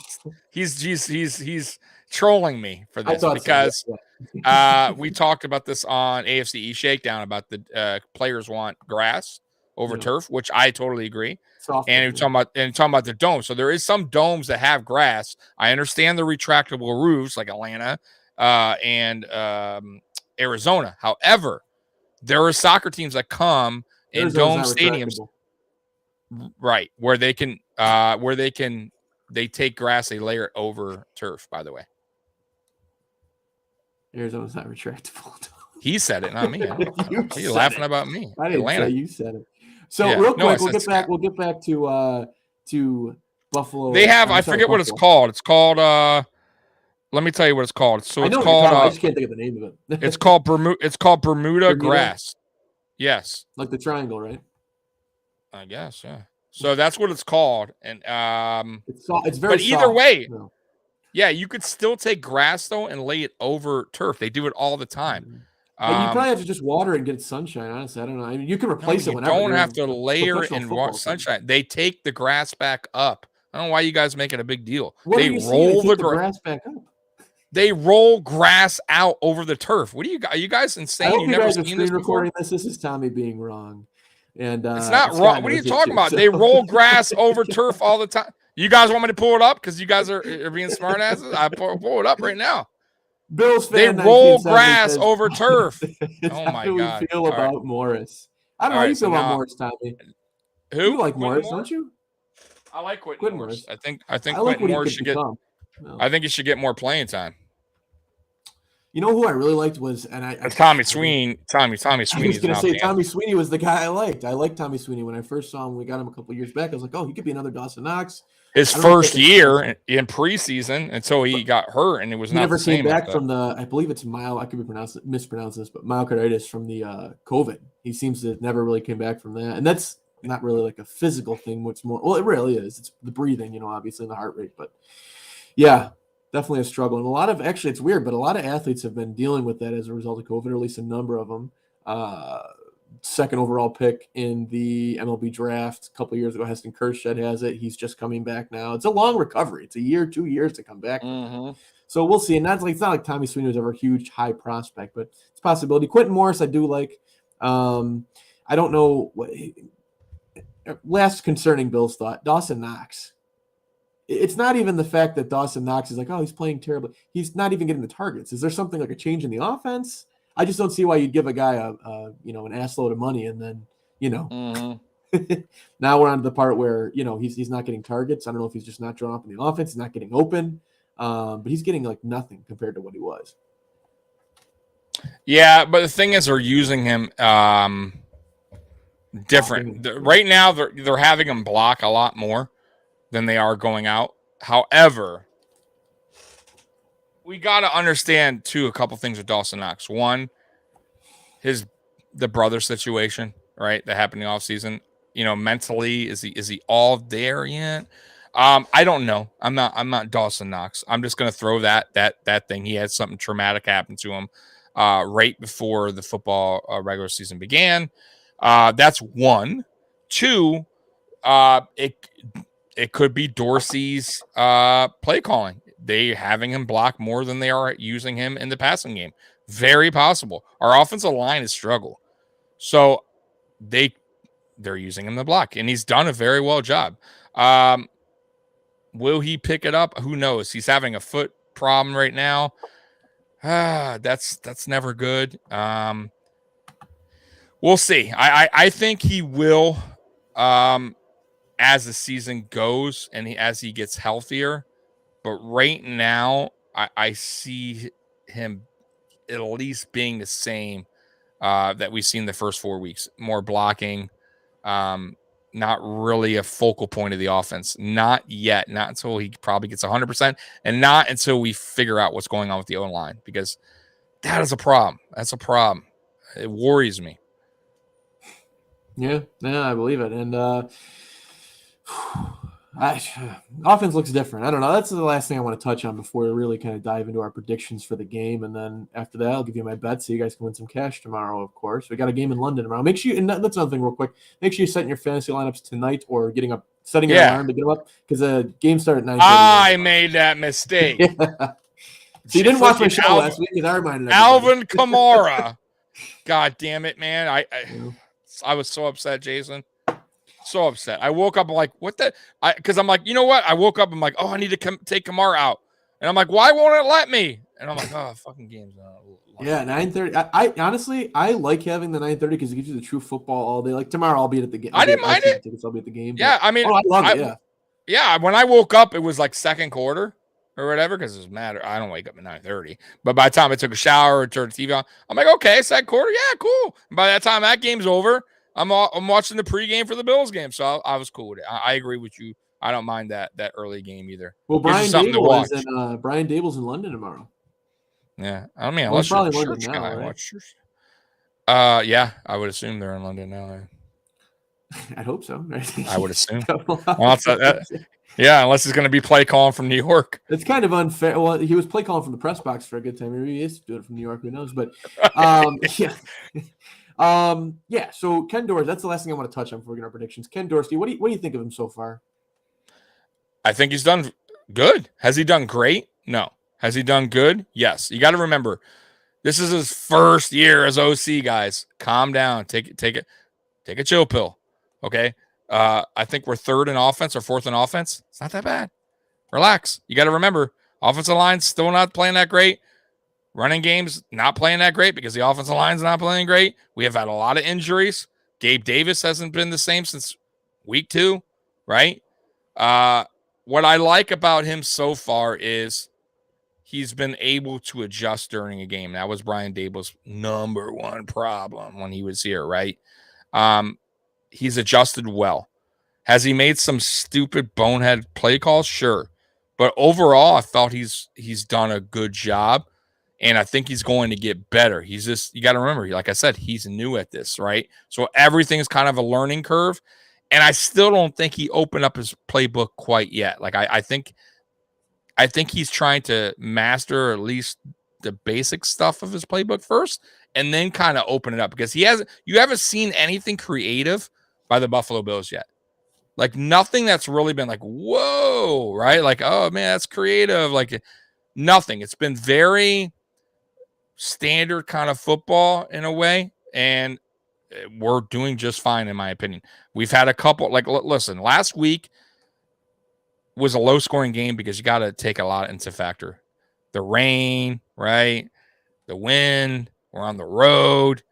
[SPEAKER 2] He's trolling me for
[SPEAKER 4] I
[SPEAKER 2] this
[SPEAKER 4] thought
[SPEAKER 2] because
[SPEAKER 4] so. Yeah.
[SPEAKER 2] we talked about this on AFCE Shakedown about the players want grass over
[SPEAKER 4] Yeah.
[SPEAKER 2] turf, which I totally agree.
[SPEAKER 4] Soft.
[SPEAKER 2] And we're talking about the dome. So there is some domes that have grass. I understand the retractable roofs like Atlanta and Arizona. However, there are soccer teams that come in
[SPEAKER 4] Arizona's
[SPEAKER 2] dome
[SPEAKER 4] not
[SPEAKER 2] stadiums,
[SPEAKER 4] retractable.
[SPEAKER 2] right, where they take grass, they layer it over turf. By the way,
[SPEAKER 4] Arizona's not retractable.
[SPEAKER 2] he said it, not me. I don't,
[SPEAKER 4] You
[SPEAKER 2] are you
[SPEAKER 4] said
[SPEAKER 2] laughing
[SPEAKER 4] it.
[SPEAKER 2] about me?
[SPEAKER 4] I didn't
[SPEAKER 2] Atlanta.
[SPEAKER 4] say you said it. So
[SPEAKER 2] Yeah.
[SPEAKER 4] real
[SPEAKER 2] No, I
[SPEAKER 4] quick,
[SPEAKER 2] said Scott.
[SPEAKER 4] we'll get back to Buffalo.
[SPEAKER 2] They have,
[SPEAKER 4] I'm
[SPEAKER 2] I
[SPEAKER 4] sorry,
[SPEAKER 2] forget what it's
[SPEAKER 4] Buffalo.
[SPEAKER 2] called. It's called let me tell you what it's called. So
[SPEAKER 4] I
[SPEAKER 2] it's
[SPEAKER 4] know what you're talking about. I
[SPEAKER 2] called
[SPEAKER 4] just can't think of the name of it.
[SPEAKER 2] it's called Bermuda
[SPEAKER 4] Bermuda?
[SPEAKER 2] grass. Yes.
[SPEAKER 4] Like the triangle, right?
[SPEAKER 2] I guess, yeah. So that's what it's called. And
[SPEAKER 4] It's very
[SPEAKER 2] but either
[SPEAKER 4] soft.
[SPEAKER 2] way,
[SPEAKER 4] No.
[SPEAKER 2] yeah, you could still take grass though and lay it over turf. They do it all the time.
[SPEAKER 4] But you probably have to just water it and get sunshine. Honestly, I don't know. I mean, you can
[SPEAKER 2] No,
[SPEAKER 4] replace it
[SPEAKER 2] you
[SPEAKER 4] whenever.
[SPEAKER 2] don't
[SPEAKER 4] You're
[SPEAKER 2] have to
[SPEAKER 4] a
[SPEAKER 2] layer it
[SPEAKER 4] professional
[SPEAKER 2] in
[SPEAKER 4] football team.
[SPEAKER 2] sunshine. They take the grass back up. I don't know why you guys make it a big deal.
[SPEAKER 4] What
[SPEAKER 2] They
[SPEAKER 4] are you saying?
[SPEAKER 2] roll
[SPEAKER 4] They take the
[SPEAKER 2] the
[SPEAKER 4] grass back up.
[SPEAKER 2] They roll grass out over the turf. What are you guys
[SPEAKER 4] I
[SPEAKER 2] insane?
[SPEAKER 4] hope
[SPEAKER 2] You
[SPEAKER 4] you
[SPEAKER 2] never
[SPEAKER 4] guys are
[SPEAKER 2] seen this
[SPEAKER 4] screen
[SPEAKER 2] before?
[SPEAKER 4] recording this. This is Tommy being wrong, and
[SPEAKER 2] It's not
[SPEAKER 4] Scott
[SPEAKER 2] wrong. What are you
[SPEAKER 4] knows it
[SPEAKER 2] talking
[SPEAKER 4] too,
[SPEAKER 2] about?
[SPEAKER 4] so-
[SPEAKER 2] They roll grass over turf all the time. You guys want me to pull it up because you guys are being smart asses? I pull it up right now.
[SPEAKER 4] Bills
[SPEAKER 2] They
[SPEAKER 4] fan
[SPEAKER 2] roll
[SPEAKER 4] 1970
[SPEAKER 2] grass
[SPEAKER 4] says,
[SPEAKER 2] over turf. Oh
[SPEAKER 4] how
[SPEAKER 2] my
[SPEAKER 4] do we
[SPEAKER 2] God!
[SPEAKER 4] feel
[SPEAKER 2] All right,
[SPEAKER 4] about Morris? I don't know
[SPEAKER 2] all
[SPEAKER 4] how
[SPEAKER 2] right.
[SPEAKER 4] you
[SPEAKER 2] So
[SPEAKER 4] feel about
[SPEAKER 2] now,
[SPEAKER 4] Morris, Tommy.
[SPEAKER 2] who?
[SPEAKER 4] You like
[SPEAKER 2] Quentin
[SPEAKER 4] Morris, don't you?
[SPEAKER 2] I like Quentin
[SPEAKER 4] Quentin
[SPEAKER 2] Morris.
[SPEAKER 4] Morris.
[SPEAKER 2] I think
[SPEAKER 4] I like
[SPEAKER 2] Quentin
[SPEAKER 4] what he
[SPEAKER 2] Morris
[SPEAKER 4] could
[SPEAKER 2] should get.
[SPEAKER 4] become. No.
[SPEAKER 2] I think he should get more playing time.
[SPEAKER 4] You know who I really liked was, and I
[SPEAKER 2] Tommy Sweeney. Tommy
[SPEAKER 4] I was
[SPEAKER 2] Sweeney's
[SPEAKER 4] going
[SPEAKER 2] an
[SPEAKER 4] to say
[SPEAKER 2] outstanding.
[SPEAKER 4] Tommy Sweeney was the guy I liked. I liked Tommy Sweeney when I first saw him. We got him a couple years back. I was like, oh, he could be another Dawson Knox.
[SPEAKER 2] His
[SPEAKER 4] I don't know if
[SPEAKER 2] first
[SPEAKER 4] that's a-
[SPEAKER 2] year in preseason until he got hurt, and it was
[SPEAKER 4] He
[SPEAKER 2] not
[SPEAKER 4] never
[SPEAKER 2] the
[SPEAKER 4] came
[SPEAKER 2] same
[SPEAKER 4] back
[SPEAKER 2] after
[SPEAKER 4] from the, I believe it's I could be mispronouncing this, but myocarditis from the COVID. He seems to never really came back from that. And that's not really like a physical thing, which more, well, it really is. It's the breathing, obviously, and the heart rate. But yeah, definitely a struggle. And a lot of, actually, it's weird, but a lot of athletes have been dealing with that as a result of COVID, or at least a number of them. Second overall pick in the MLB draft a couple of years ago, Heston Kjerstad has it. He's just coming back now. It's a long recovery. It's a year, 2 years to come back. So we'll see. And that's like, it's not like Tommy Sweeney was ever a huge high prospect, but it's a possibility. Quentin Morris, I do like. I don't know what. Last concerning Bill's thought, Dawson Knox. It's not even the fact that Dawson Knox is like, oh, he's playing terribly. He's not even getting the targets. Is there something like a change in the offense? I just don't see why you'd give a guy an assload of money and then, now we're on to the part where, he's not getting targets. I don't know if he's just not drawn up in the offense. He's not getting open, but he's getting like nothing compared to what he was.
[SPEAKER 2] Yeah, but the thing is, they're using him different. Right now, they're having him block a lot more than they are going out. However, we got to understand too a couple things with Dawson Knox. One, the brother situation, right? That happened in the offseason. Mentally, is he all there yet? I don't know. I'm not Dawson Knox. I'm just gonna throw that thing. He had something traumatic happen to him right before the football regular season began. That's one. Two, it could be Dorsey's play calling. They having him block more than they are using him in the passing game. Very possible. Our offensive line has struggled. So they're using him to block, and he's done a very well job. Will he pick it up? Who knows? He's having a foot problem right now. That's never good. We'll see. I think he will as the season goes and as he gets healthier. But right now, I see him at least being the same that we've seen the first 4 weeks. More blocking, not really a focal point of the offense. Not yet. Not until he probably gets 100%, and not until we figure out what's going on with the O-line, because that is a problem. That's a problem. It worries me.
[SPEAKER 4] Yeah, I believe it. And Offense looks different. I don't know. That's the last thing I want to touch on before we really kind of dive into our predictions for the game. And then after that, I'll give you my bet so you guys can win some cash tomorrow, of course. We got a game in London tomorrow. Make sure you, and that's another thing real quick. Make sure you're setting your fantasy lineups tonight or setting your alarm to get them up because the game started at 9:30.
[SPEAKER 2] I made that mistake.
[SPEAKER 4] Yeah. So you didn't watch my show last week because I reminded everybody.
[SPEAKER 2] Alvin Kamara. God damn it, man. I was so upset, Jason. So upset. I woke up, I'm like, what the? Because I'm like, you know what? I woke up, I'm like, oh, I need to take Kamara out. And I'm like, why won't it let me? And I'm like, oh, fucking game's not.
[SPEAKER 4] Yeah, 9:30. I honestly, I like having the 9:30 because it gives you the true football all day. Like tomorrow, I'll be at the game.
[SPEAKER 2] I didn't mind it.
[SPEAKER 4] I'll be at the game.
[SPEAKER 2] Yeah, I mean,
[SPEAKER 4] I love it. Yeah.
[SPEAKER 2] Yeah, when I woke up, it was like second quarter or whatever because it doesn't matter. I don't wake up at 9:30. But by the time I took a shower and turned the TV on, I'm like, okay, second quarter. Yeah, cool. And by that time that game's over, I'm watching the pregame for the Bills game. So I was cool with it. I agree with you. I don't mind that early game either.
[SPEAKER 4] Well, Brian Dable's in London tomorrow.
[SPEAKER 2] Yeah, I mean, unless you're a church guy, right? Yeah, I would assume they're in London now.
[SPEAKER 4] I hope so. Right?
[SPEAKER 2] I would assume. Yeah, unless he's going to be play calling from New York.
[SPEAKER 4] It's kind of unfair. Well, he was play calling from the press box for a good time. Maybe he is doing it from New York. Who knows? But yeah. So Ken Dorsey. That's the last thing I want to touch on before we get our predictions. Ken Dorsey. What do you think of him so far?
[SPEAKER 2] I think he's done good. Has he done great? No. Has he done good? Yes. You got to remember, this is his first year as OC, guys. Calm down. Take a chill pill. Okay. I think we're third in offense or fourth in offense. It's not that bad. Relax. You got to remember, offensive line's still not playing that great. Running game's not playing that great because the offensive line's not playing great. We have had a lot of injuries. Gabe Davis hasn't been the same since week 2, right? What I like about him so far is he's been able to adjust during a game. That was Brian Dable's number one problem when he was here, right? He's adjusted well. Has he made some stupid bonehead play calls? Sure. But overall, I felt he's done a good job, and I think he's going to get better. He's just, you got to remember, like I said, he's new at this, right? So everything's kind of a learning curve, and I still don't think he opened up his playbook quite yet. Like I think he's trying to master at least the basic stuff of his playbook first, and then kind of open it up because you haven't seen anything creative by the Buffalo Bills yet. Like nothing that's really been like, whoa, right? Like, oh man, that's creative. Like nothing. It's been very standard kind of football in a way. And we're doing just fine, in my opinion. We've had a couple, like, listen, last week was a low scoring game because you got to take a lot into factor. The rain, right? The wind, we're on the road.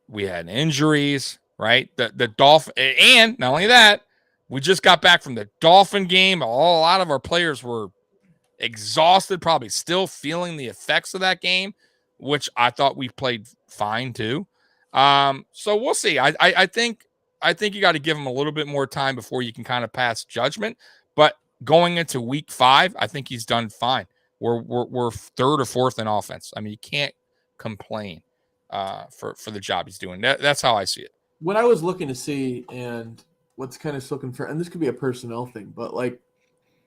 [SPEAKER 2] We had injuries, right? The Dolphin, and not only that, we just got back from the Dolphin game. A lot of our players were exhausted, probably still feeling the effects of that game, which I thought we played fine too. So we'll see. I think you got to give them a little bit more time before you can kind of pass judgment. But going into week 5, I think he's done fine. We're third or fourth in offense. I mean, you can't complain for the job he's doing. That's how I see it.
[SPEAKER 4] What I was looking to see, and what's kind of looking for, and this could be a personnel thing, but like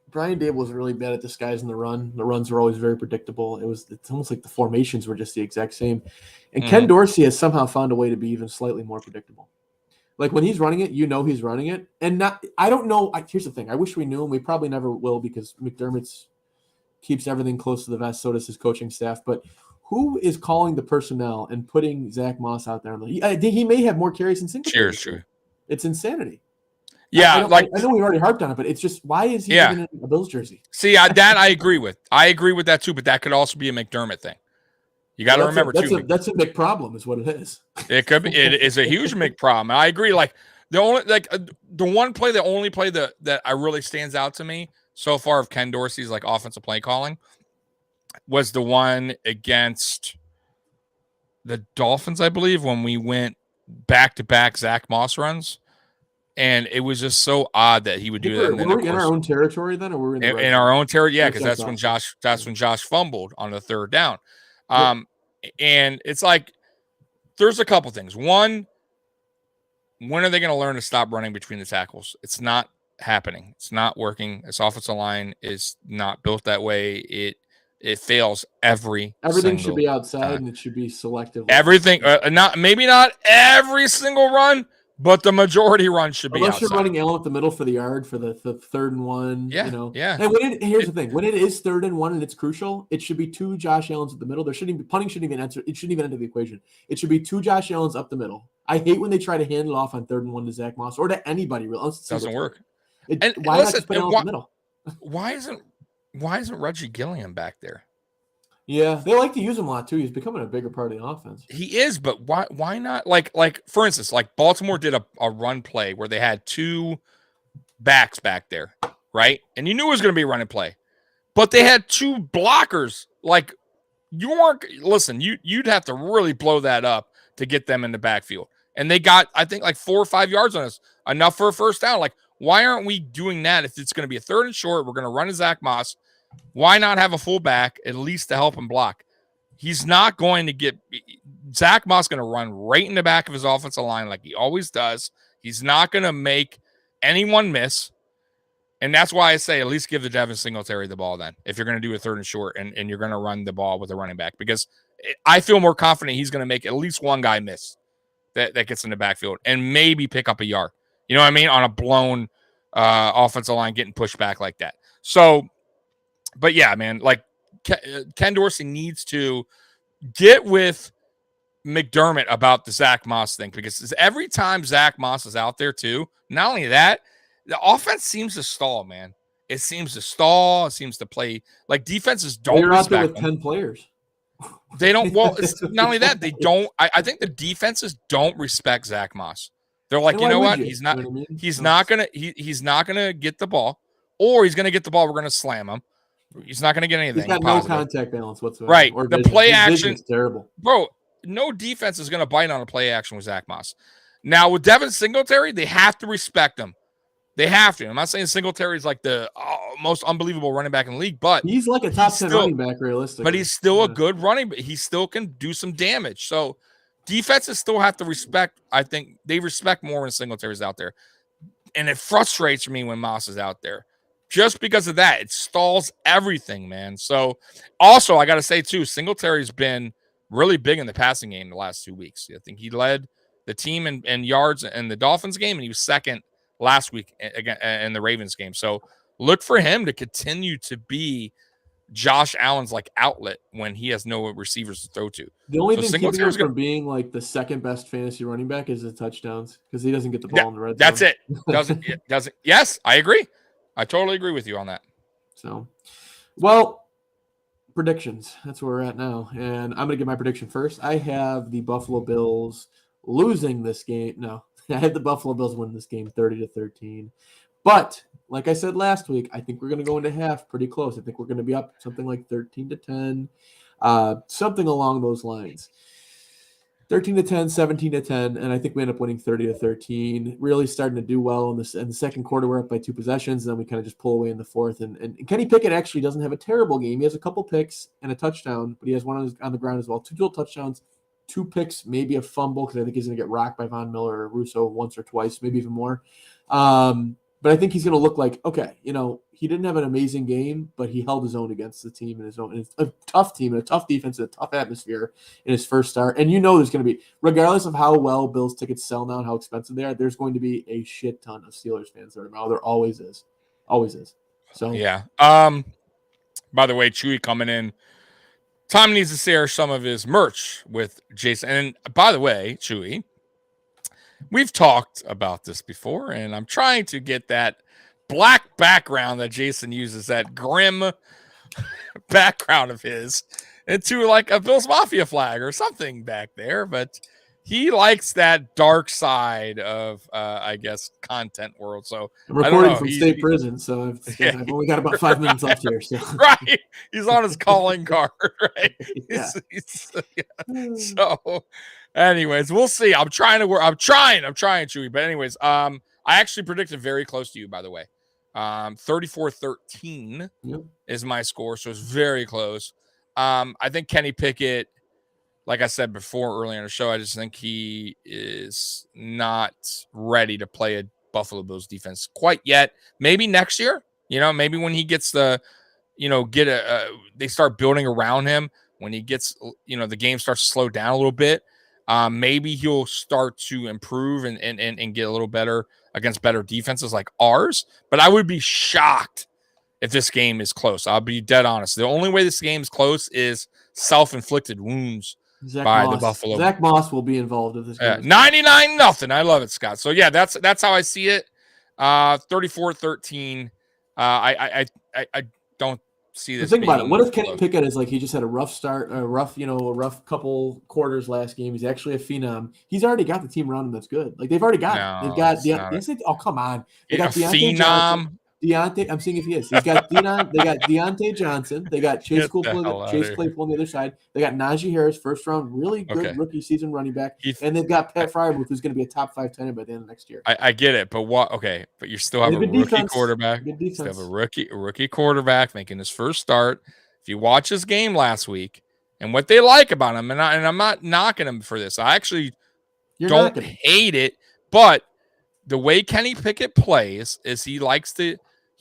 [SPEAKER 4] Brian Dable was really bad at disguising the run. The runs were always very predictable. It's almost like the formations were just the exact same. And Ken Dorsey has somehow found a way to be even slightly more predictable. Like when he's running it, he's running it. And I don't know. Here's the thing. I wish we knew him. We probably never will because McDermott's keeps everything close to the vest. So does his coaching staff. But who is calling the personnel and putting Zach Moss out there? He may have more carries than Singletary.
[SPEAKER 2] Cheers.
[SPEAKER 4] It's insanity.
[SPEAKER 2] Yeah,
[SPEAKER 4] I know we already harped on it, but it's just, why is he even in a Bills jersey?
[SPEAKER 2] See, that I agree with. I agree with that too, but that could also be a McDermott thing. You got to remember too.
[SPEAKER 4] That's a big problem, is what it is.
[SPEAKER 2] It could be. It is a huge big problem. I agree. Like the only play that I really stands out to me so far of Ken Dorsey's like offensive play calling was the one against the Dolphins, I believe, when we went back-to-back Zach Moss runs. And it was just so odd that he would do that.
[SPEAKER 4] Were we in our own territory then, or were we
[SPEAKER 2] in our own territory? Yeah, because that's when Josh fumbled on the third down. And it's like there's a couple things. One, when are they going to learn to stop running between the tackles? It's not happening. It's not working. This offensive line is not built that way. It fails everything
[SPEAKER 4] should be outside
[SPEAKER 2] time.
[SPEAKER 4] and it should be selective.
[SPEAKER 2] Everything, maybe not every single run, but the majority run should be
[SPEAKER 4] Unless
[SPEAKER 2] outside.
[SPEAKER 4] you're running Allen up the middle for the yard for the 3rd and 1.
[SPEAKER 2] Yeah,
[SPEAKER 4] you know.
[SPEAKER 2] yeah.
[SPEAKER 4] And here's the thing: when it is 3rd and 1 and it's crucial, it should be 2 Josh Allens at the middle. There shouldn't even punting shouldn't even enter. It shouldn't even enter the equation. It should be 2 Josh Allens up the middle. I hate when they try to hand it off on 3rd and 1 to Zach Moss or to anybody. Real,
[SPEAKER 2] It doesn't work.
[SPEAKER 4] Why not just put Allen up the middle?
[SPEAKER 2] Why isn't Reggie Gilliam back there?
[SPEAKER 4] Yeah, they like to use him a lot too. He's becoming a bigger part of the offense.
[SPEAKER 2] He is, but why not? Like for instance, like Baltimore did a run play where they had 2 backs back there, right? And you knew it was going to be a running play, but they had 2 blockers. Like you'd have to really blow that up to get them in the backfield. And they got, I think, like 4 or 5 yards on us, enough for a first down. Like, why aren't we doing that? If it's going to be a 3rd and short, we're going to run a Zach Moss. Why not have a fullback at least to help him block? He's not going to get Zach Moss going to run right in the back of his offensive line like he always does. He's not going to make anyone miss. And that's why I say at least give the Devin Singletary the ball then, if you're going to do a 3rd and short and you're going to run the ball with a running back, because I feel more confident he's going to make at least one guy miss that gets in the backfield and maybe pick up a yard. You know what I mean? On a blown offensive line getting pushed back like that. So, but yeah, man, like Ken Dorsey needs to get with McDermott about the Zach Moss thing, because every time Zach Moss is out there too, not only that, the offense seems to stall, man. It seems to stall. It seems to play like defenses don't
[SPEAKER 4] You're out there with
[SPEAKER 2] respect
[SPEAKER 4] 10 players.
[SPEAKER 2] They don't. Well, it's not only that, they don't. I think the defenses don't respect Zach Moss. They're like, you know what? He's not.
[SPEAKER 4] You know what I mean?
[SPEAKER 2] He's not gonna. He's not gonna get the ball, or he's gonna get the ball. We're gonna slam him. He's not gonna get anything.
[SPEAKER 4] He's got
[SPEAKER 2] positive.
[SPEAKER 4] no contact balance whatsoever.
[SPEAKER 2] Right.
[SPEAKER 4] Or
[SPEAKER 2] The
[SPEAKER 4] vision.
[SPEAKER 2] play
[SPEAKER 4] His
[SPEAKER 2] action
[SPEAKER 4] vision's terrible,
[SPEAKER 2] bro. No defense is gonna bite on a play action with Zach Moss. Now with Devin Singletary, they have to respect him. They have to. I'm not saying Singletary is like the most unbelievable running back in the league, but
[SPEAKER 4] he's like a top 10 running back, realistically.
[SPEAKER 2] But he's still a good running back. He still can do some damage. So defenses still have to respect. I think they respect more when Singletary's out there. And it frustrates me when Moss is out there. Just because of that, it stalls everything, man. So also, I got to say, too, Singletary's been really big in the passing game the last 2 weeks. I think he led the team in yards in the Dolphins game, and he was second last week again in the Ravens game. So look for him to continue to be Josh Allen's like outlet when he has no receivers to throw to.
[SPEAKER 4] The only thing keeping him from being like the 2nd best fantasy running back is the touchdowns, because he doesn't get the ball in the red zone.
[SPEAKER 2] That's it. Doesn't. Yes, I agree. I totally agree with you on that.
[SPEAKER 4] So, well, predictions. That's where we're at now. And I'm going to give my prediction first. I have the Buffalo Bills losing this game. No, I had the Buffalo Bills win this game 30-13. But like I said last week, I think we're going to go into half pretty close. I think we're going to be up something like 13-10, something along those lines. 13-10, 17-10, and I think we end up winning 30-13. Really starting to do well in the second quarter. We're up by 2 possessions, and then we kind of just pull away in the fourth. And Kenny Pickett actually doesn't have a terrible game. He has a couple picks and a touchdown, but he has one on the ground as well. 2 total touchdowns, 2 picks, maybe a fumble, because I think he's going to get rocked by Von Miller or Russo once or twice, maybe even more. But I think he's going to look like, okay, he didn't have an amazing game, but he held his own against the team and it's a tough team and a tough defense and a tough atmosphere in his first start. And there's going to be, regardless of how well Bills tickets sell now and how expensive they are, there's going to be a shit ton of Steelers fans there. There always is. Always is. So
[SPEAKER 2] yeah. By the way, Chewy coming in. Tom needs to share some of his merch with Jason. And by the way, Chewy, we've talked about this before, and I'm trying to get that black background that Jason uses, that grim background of his, into like a Bills Mafia flag or something back there. But he likes that dark side of, I guess, content world. So
[SPEAKER 4] I'm recording from state prison, so I've only got about 5 minutes left here. So.
[SPEAKER 2] Right, he's on his calling card, right?
[SPEAKER 4] Yeah.
[SPEAKER 2] So, anyways, we'll see. I'm trying, Chewy. But anyways, I actually predicted very close to you, by the way. 34-13 is my score, so it's very close. I think Kenny Pickett, like I said before earlier in the show, I just think he is not ready to play Buffalo Bills defense quite yet. Maybe next year, maybe when he gets the, they start building around him when he gets, the game starts to slow down a little bit. Maybe he'll start to improve and get a little better against better defenses like ours. But I would be shocked if this game is close. I'll be dead honest. The only way this game is close is self-inflicted wounds by the Buffalo.
[SPEAKER 4] Zach Moss will be involved in this game.
[SPEAKER 2] 99-0. I love it, Scott. So yeah, that's how I see it. 34-13. I don't see this.
[SPEAKER 4] Think about it. What if Kenny Pickett is like he just had a rough start, a rough couple quarters last game? He's actually a phenom. He's already got the team around him that's good. Like they've already got it. They've got oh come on. They got Deontay Johnson. I'm seeing if he is. He's got They got Deontay Johnson. They got Chase Claypool on the other side. They got Najee Harris, first round, really good rookie season running back. And they've got Pat Fryermuth, who's going to be a top 5 tight end by the end of next year.
[SPEAKER 2] I get it, but what? Okay, but you still have a rookie quarterback. You still have a rookie quarterback making his first start. If you watch his game last week and what they like about him, and I'm not knocking him for this. I actually don't hate it, but the way Kenny Pickett plays is he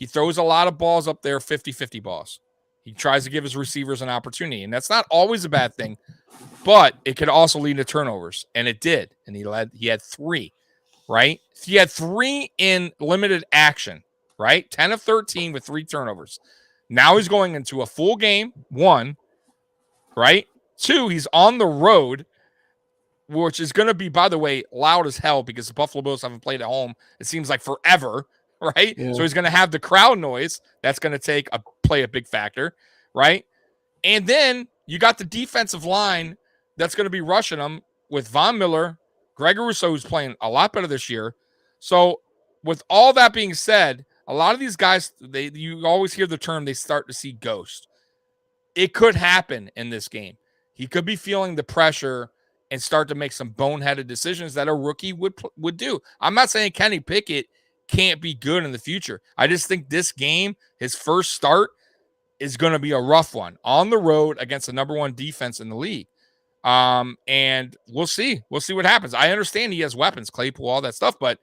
[SPEAKER 2] throws a lot of balls up there, 50-50 balls. He tries to give his receivers an opportunity, and that's not always a bad thing, but it could also lead to turnovers, and it did. And he had 3, right? He had 3 in limited action, right? 10 of 13 with 3 turnovers. Now he's going into a full game, 1, right? 2, he's on the road, which is going to be, by the way, loud as hell because the Buffalo Bills haven't played at home, it seems like forever, right? Yeah. So he's going to have the crowd noise. That's going to play a big factor, right? And then you got the defensive line that's going to be rushing them with Von Miller, Greg Rousseau, who's playing a lot better this year. So with all that being said, a lot of these guys, you always hear the term, they start to see ghost. It could happen in this game. He could be feeling the pressure and start to make some boneheaded decisions that a rookie would do. I'm not saying Kenny Pickett can't be good in the future. I just think this game, his first start, is going to be a rough one on the road against the number 1 defense in the league. And we'll see. We'll see what happens. I understand he has weapons, Claypool, all that stuff, but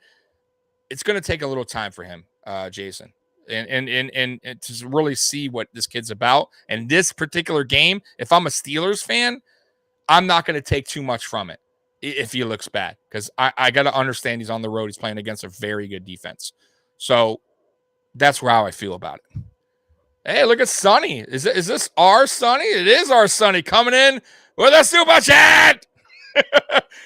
[SPEAKER 2] it's going to take a little time for him, Jason, and to really see what this kid's about. And this particular game, if I'm a Steelers fan, I'm not going to take too much from it if he looks bad, because I got to understand he's on the road. He's playing against a very good defense. So that's how I feel about it. Hey, look at Sonny. Is this our Sonny? It is our Sonny coming in with a super chat.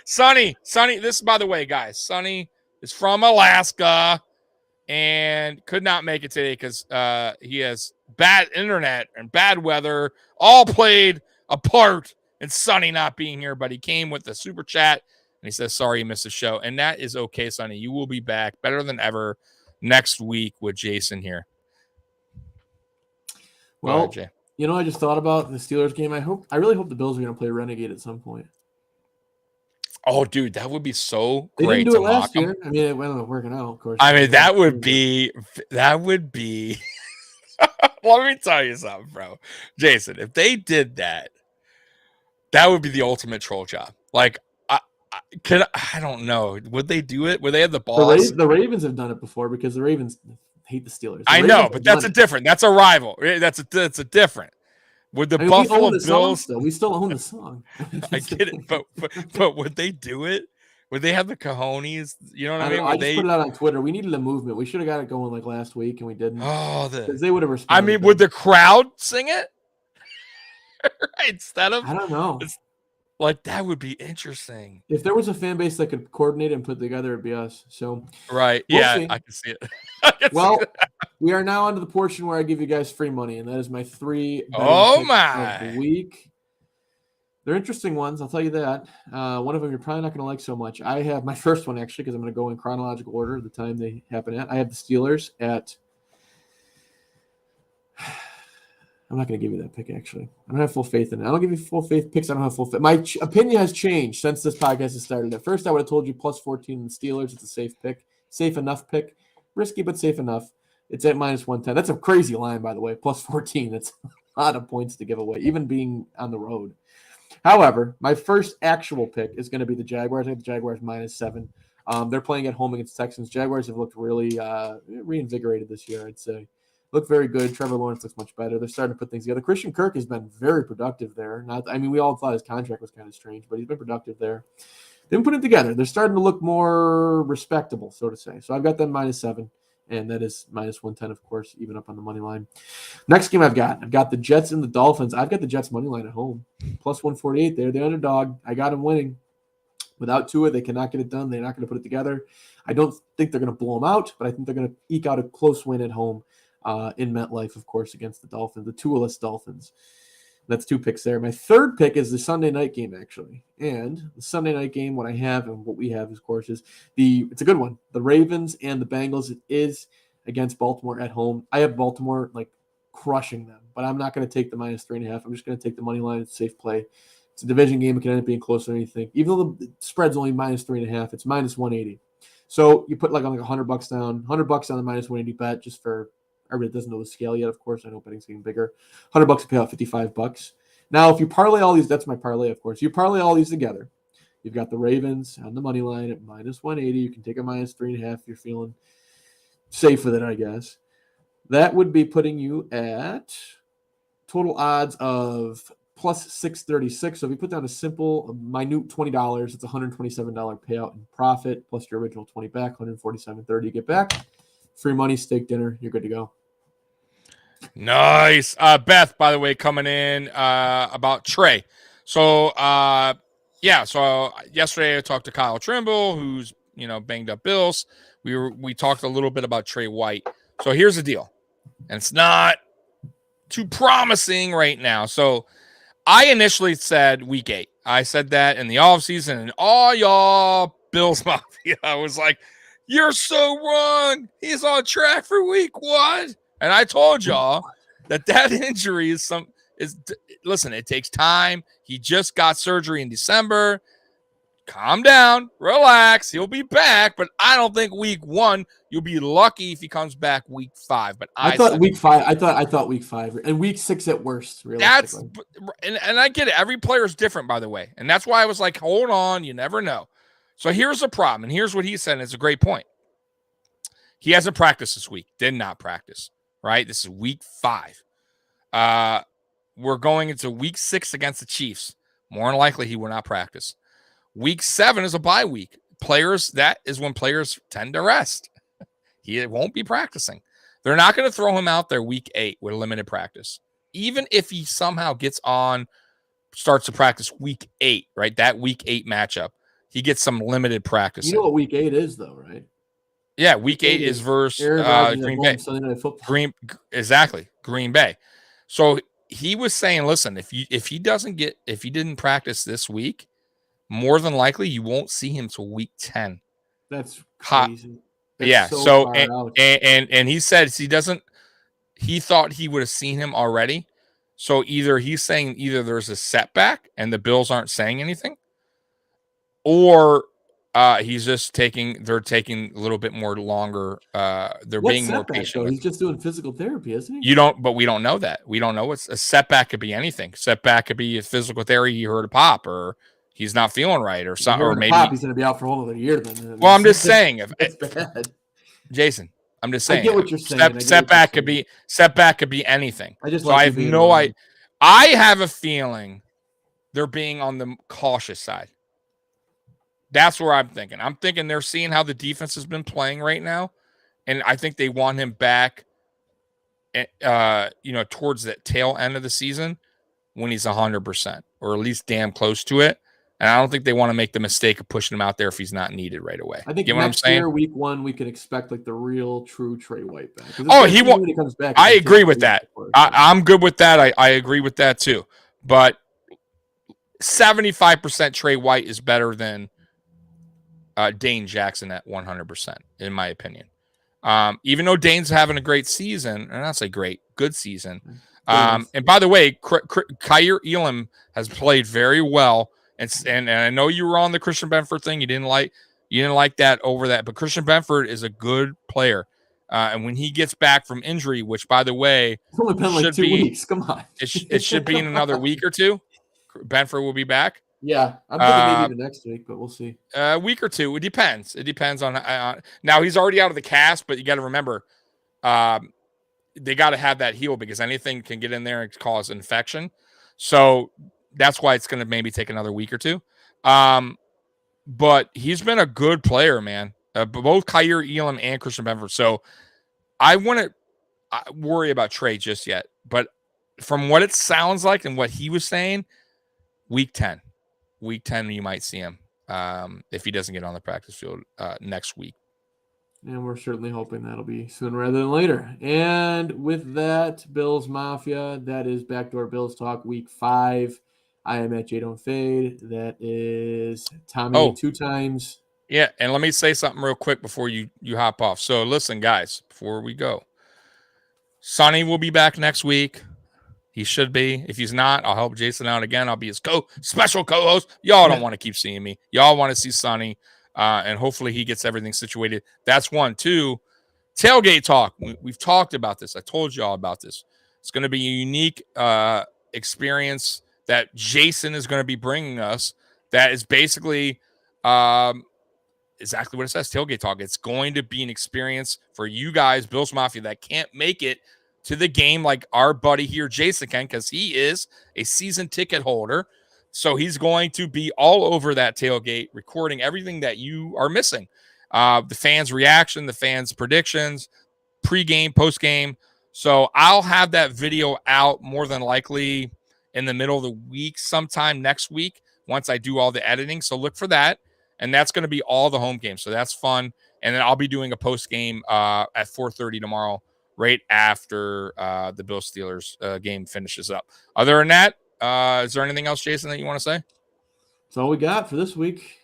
[SPEAKER 2] Sonny. This, by the way, guys, Sonny is from Alaska and could not make it today because he has bad internet and bad weather. All played a part in Sonny not being here, but he came with the super chat and he says, sorry you missed the show. And that is okay, Sonny. You will be back better than ever next week with Jason here.
[SPEAKER 4] Well, ahead, I just thought about the Steelers game. I really hope the Bills are going to play Renegade at some point.
[SPEAKER 2] Oh, dude, that would be so
[SPEAKER 4] great.
[SPEAKER 2] They
[SPEAKER 4] didn't do it last year. I mean, it ended up working out, of course.
[SPEAKER 2] I mean, that would be. Let me tell you something, bro. Jason, if they did that, that would be the ultimate troll job. Like, I don't know. Would they do it? Would they have the balls?
[SPEAKER 4] The Ravens have done it before because the Ravens hate the Steelers.
[SPEAKER 2] I know, but that's that's a rival. That's a different. Would the Buffalo Bills?
[SPEAKER 4] We still own the song.
[SPEAKER 2] I get it, but would they do it? Would they have the cojones? You know what I mean?
[SPEAKER 4] I just put it out on Twitter. We needed a movement. We should have got it going like last week, and we didn't.
[SPEAKER 2] Oh,
[SPEAKER 4] because they would have responded.
[SPEAKER 2] I mean, would the crowd sing it? Right, instead of,
[SPEAKER 4] I don't know.
[SPEAKER 2] Like, that would be interesting.
[SPEAKER 4] If there was a fan base that could coordinate and put together, it'd be us. So
[SPEAKER 2] right, yeah, see. I can see it.
[SPEAKER 4] Well, we are now onto the portion where I give you guys free money, and that is my 3 picks of the week. They're interesting ones, I'll tell you that. One of them you're probably not going to like so much. I have my first one, actually, because I'm going to go in chronological order the time they happen at. I have the Steelers at – I'm not going to give you that pick, actually. I don't have full faith in it. I don't give you full faith picks. I don't have full faith. My opinion has changed since this podcast has started. At first, I would have told you plus 14 in the Steelers. It's a safe pick. Safe enough pick. Risky, but safe enough. It's at minus 110. That's a crazy line, by the way. Plus 14. That's a lot of points to give away, even being on the road. However, my first actual pick is going to be the Jaguars. I have the Jaguars minus 7. They're playing at home against Texans. Jaguars have looked really reinvigorated this year, I'd say. Look very good. Trevor Lawrence looks much better. They're starting to put things together. Christian Kirk has been very productive there. We all thought his contract was kind of strange, but he's been productive there. They've been putting it together. They're starting to look more respectable, so to say. So I've got them -7, and that is -110, of course, even up on the money line. Next game I've got the Jets and the Dolphins. I've got the Jets money line at home, +148. They're the underdog. I got them winning. Without Tua, they cannot get it done. They're not going to put it together. I don't think they're going to blow them out, but I think they're going to eke out a close win at home in MetLife, of course, against the Dolphins, the Tua-less Dolphins. That's 2 picks there. My third pick is the Sunday night game, actually. And the Sunday night game, what I have and what we have, of course, is it's a good one. The Ravens and the Bengals. It is against Baltimore at home. I have Baltimore crushing them, but I'm not going to take the -3.5. I'm just going to take the money line. It's a safe play. It's a division game. It can end up being closer than anything. Even though the spread's only -3.5, it's -180. So you put like $100 down, $100 on the -180 bet, just for everybody that doesn't know the scale yet. Of course, I know betting's getting bigger. $100 to pay out $55. Now, if you parlay all these, that's my parlay, of course. You parlay all these together. You've got the Ravens on the money line at -180. You can take a -3.5 if you're feeling safe with it, I guess. That would be putting you at total odds of +636. So if you put down a simple, minute $20, it's $127 payout in profit, plus your original 20 back, $147.30 you get back. Free money, steak dinner, you're good to go.
[SPEAKER 2] Nice. Beth, by the way, coming in about Trey. So, so yesterday I talked to Kyle Trimble, who's, banged up Bills. We talked a little bit about Trey White. So here's the deal. And it's not too promising right now. So I initially said week 8. I said that in the offseason, and all y'all Bills Mafia, I was like, you're so wrong. He's on track for week 1. And I told y'all that injury listen, it takes time. He just got surgery in December. Calm down, relax. He'll be back, but I don't think week 1. You'll be lucky if he comes back week 5. But
[SPEAKER 4] I thought week 5. I thought week 5 and week 6 at worst. Realistically,
[SPEAKER 2] and I get it. Every player is different, by the way, and that's why I was like, hold on, you never know. So here's the problem, and here's what he said. And it's a great point. He hasn't practiced this week. Did not practice. Right. This is week 5. We're going into week 6 against the Chiefs. More than likely, he will not practice. Week 7 is a bye week. That is when players tend to rest. He won't be practicing. They're not going to throw him out there week 8 with limited practice. Even if he somehow starts to practice week 8, right? That week 8 matchup, he gets some limited practice.
[SPEAKER 4] You know what week 8 is, though, right?
[SPEAKER 2] Yeah, week 8 is versus Green Bay. Green Bay. So he was saying, listen, if he didn't practice this week, more than likely you won't see him till week 10.
[SPEAKER 4] That's crazy.
[SPEAKER 2] And he said he thought he would have seen him already. So he's saying there's a setback and the Bills aren't saying anything, or he's just they're taking a little bit more longer. They're being more patient.
[SPEAKER 4] He's just doing physical therapy, isn't he?
[SPEAKER 2] But we don't know that. We don't know what's a setback. Could be anything. Setback could be a physical therapy. You heard a pop, or he's not feeling right, or something, or maybe
[SPEAKER 4] he's going to be out for a whole other year. Then
[SPEAKER 2] well, I'm just saying,
[SPEAKER 4] it's bad.
[SPEAKER 2] Jason, I'm just saying.
[SPEAKER 4] I get what you're saying.
[SPEAKER 2] Setback could be anything. I have a feeling they're being on the cautious side. That's where I'm thinking. I'm thinking they're seeing how the defense has been playing right now, and I think they want him back, towards that tail end of the season when he's 100%, or at least damn close to it. And I don't think they want to make the mistake of pushing him out there if he's not needed right away.
[SPEAKER 4] I think next year, week 1, we can expect the real, true Trey White back.
[SPEAKER 2] He won't. When he comes back, I agree with that. I'm good with that. I agree with that too. But 75% Trey White is better than Dane Jackson at 100%, in my opinion. Even though Dane's having a great season, and not say great, good season. And by the way, Kyer Elam has played very well. And I know you were on the Christian Benford thing. You didn't like that over that, but Christian Benford is a good player. And when he gets back from injury, which by the way,
[SPEAKER 4] it's only been like 2 weeks. Come on,
[SPEAKER 2] it should be in another week or two. Benford will be back.
[SPEAKER 4] Yeah, I'm thinking maybe the next week, but we'll see.
[SPEAKER 2] A week or two. It depends. It depends on now he's already out of the cast, but you got to remember, they got to have that heal because anything can get in there and cause infection. So that's why it's going to maybe take another week or two. But he's been a good player, man. Both Kyer Elam and Christian Benford. So I wouldn't worry about Trey just yet. But from what it sounds like and what he was saying, week 10 you might see him if he doesn't get on the practice field next week.
[SPEAKER 4] And we're certainly hoping that'll be sooner rather than later. And with that, Bills Mafia, that is Backdoor Bills Talk Week 5. I am at J Don't Fade. That is Tommy 2 times.
[SPEAKER 2] Yeah, and let me say something real quick before you hop off. So listen, guys, before we go, Sonny will be back next week. He should be. If he's not, I'll help Jason out again. I'll be his special co-host. Y'all don't want to keep seeing me. Y'all want to see Sonny, and hopefully he gets everything situated. That's 1. 2, tailgate talk. We've talked about this. I told y'all about this. It's going to be a unique experience that Jason is going to be bringing us. That is basically exactly what it says, tailgate talk. It's going to be an experience for you guys, Bills Mafia, that can't make it to the game like our buddy here, Jason, can, because he is a season ticket holder. So he's going to be all over that tailgate, recording everything that you are missing. The fans' reaction, the fans' predictions, pre-game, post-game. So I'll have that video out more than likely in the middle of the week, sometime next week, once I do all the editing. So look for that. And that's going to be all the home games. So that's fun. And then I'll be doing a post-game at 4:30 tomorrow, right after the Bills Steelers game finishes up. Other than that, is there anything else, Jason, that you want to say?
[SPEAKER 4] That's all we got for this week.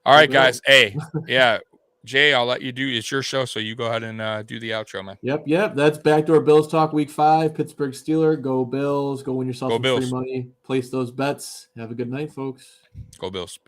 [SPEAKER 2] All right, guys. Hey, yeah, Jay, I'll let you do. It's your show, so you go ahead and do the outro, man.
[SPEAKER 4] Yep. That's Backdoor Bills Talk Week 5. Pittsburgh Steeler. Go Bills. Go win yourself some free money. Place those bets. Have a good night, folks.
[SPEAKER 2] Go Bills.